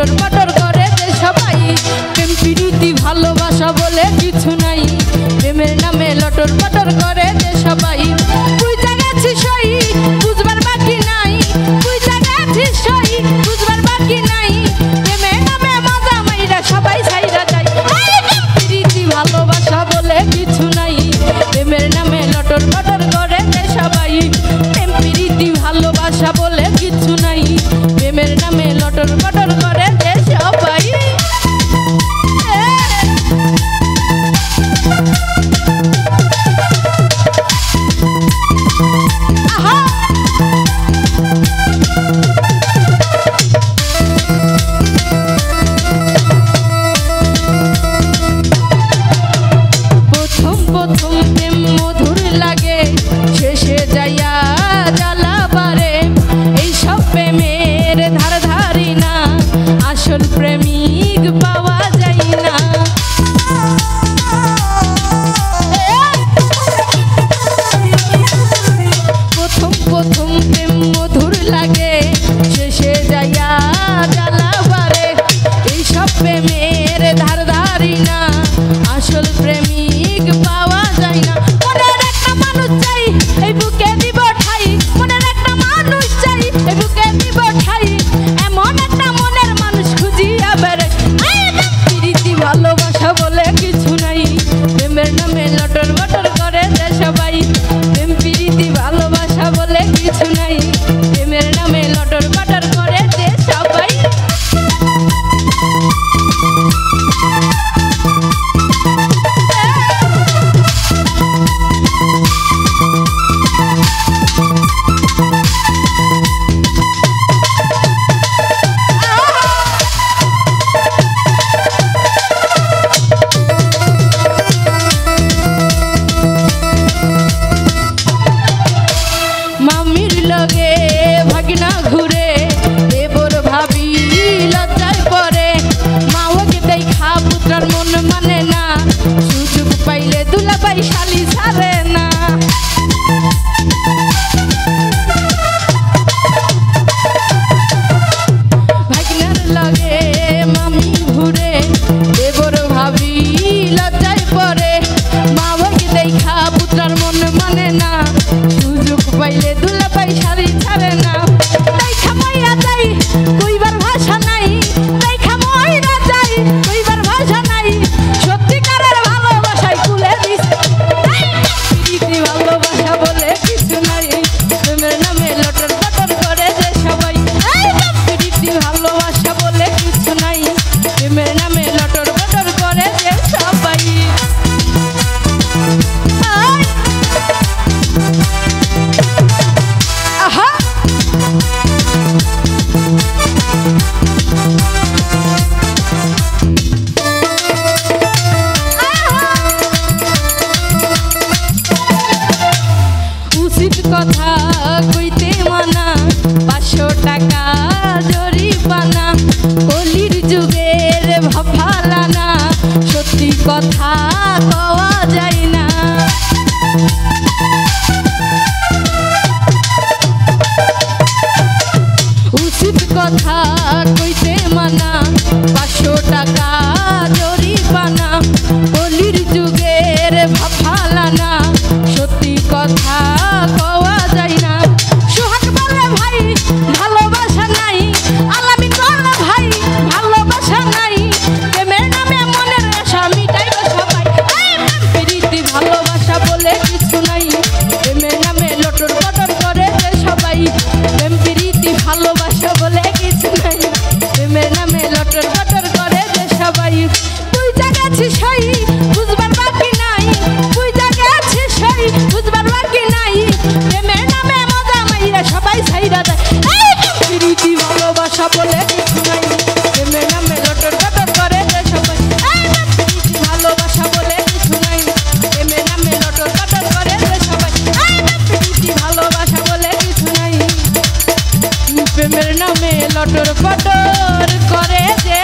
লটর পটর করে যে সবাই। প্রেম প্রীতি ভালোবাসা বলে কিছু নাই, প্রেমের নামে লটর পটর করে যে সবাই। বুঝা গেছি সই বুঝবার বাকি নাই, বুঝা গেছি সই বুঝবার বাকি নাই, প্রেমের নামে মজা মাইরা সবাই ছাইরা যায়। প্রীতি ভালোবাসা বলে কিছু নাই, প্রেমের নামে লটর পটর করে যে সবাই। প্রেম প্রীতি ভালোবাসা বলে কিছু নাই, প্রেমের নামে লটর পটর করে যে সবাই। প্রথম প্রথম প্রেম মধুর লাগে, শেষে যাইয়া জ্বালা বারে। এইসব প্রেমের ধার ধারি না, আসল প্রেমিক পাওয়া যায় না। প্রথম প্রথম প্রেম মধুর লাগে, শেষে যাইয়া জ্বালা বারে। এইসব প্রেমের ধার ধারি না, আসল প্রেমিক পাওয়া যায় না। মনের একটা মানুষ চাই এই বুকে দিব ঠাই, মনের একটা মানুষ চাই এই বুকে দিব ঠাই, এমন একটা মনের মানুষ খুঁজিয়া বেড়াই। প্রীতি ভালোবাসা বলে কিছু নাই, প্রেমের নামে লটর বটর করে যে সবাই। প্রেম প্রীতি ভালোবাসা বলে কিছু নাই, প্রেমের নামে লটর বটর করে যে সবাই। মামির লগে ভাগনা ঘুরে, দেবর ভাবি লজ্জায় পড়ে। মাওকে দেখা পুত্রার মন মানে না, সুযোগ পাইলে দুলাভাই শালি ছাড়ে না। ভাগনার লগে মামি ঘুরে, দেবর ভাবি লজ্জায় পড়ে। মাওকে দেখা পুত্রার মন মানে না, সুযোগ পাইলে দুলাভাই শাড়ি ছাড়ে না। দেখা মইরা যাই কইবার ভাষা নাই, দেখা মইরা যাই কইবার ভাষা নাই, সত্যিকারের ভালোবাসায় কুলে দিস। প্রীতি ভালোবাসা বলে কিছু নাই, প্রেমের নামে লটর পটর করে যে সবাই। প্রীতি ভালোবাসা বলে কিছু নাই, প্রেমের নামে লটর পটর করে যে সবাই। উচিত কথা কইতে মানা, 500 টাকা জরিমানা। কলির যুগের ভাফালানা, সত্যি কথা কওয়া যায় না। উচিত কথা কইতে মানা, 500 টাকা জরিমানা। কলির যুগের ভাফালানা, সত্যি কথা কওয়া যায় না। সোহাগ বলে ভাই ভালোবাসা নাই, আলামিন বলে ভাই ভালোবাসা নাই, প্রেমের নামে মনের আশা মিটাইব সবাই। প্রীতি ভালোবাসা বলে কিছু নাই, প্রেমের নামে লটর পটর করে যে সবাই। প্রেম প্রীতি ভালোবাসা বলে কিছু নাই, প্রেমের নামে লটর পটর করে যে সবাই। বুঝা গেছি সই বুঝবার বাকি নাই, বুঝা গেছি সই বুঝবার বাকি নাই, প্রেমের নামে মজা মাইরা সবাই ছাইরা যায়। প্রীতি ভালোবাসা বলে কিছু নাই, প্রেমের নামে লটর পটর করে যে সবাই। প্রীতি ভালোবাসা বলে কিছু নাই, প্রেমের নামে লটর পটর করে যে সবাই। প্রীতি ভালোবাসা বলে কিছু নাই, প্রেমের নামে লটর পটর করে যে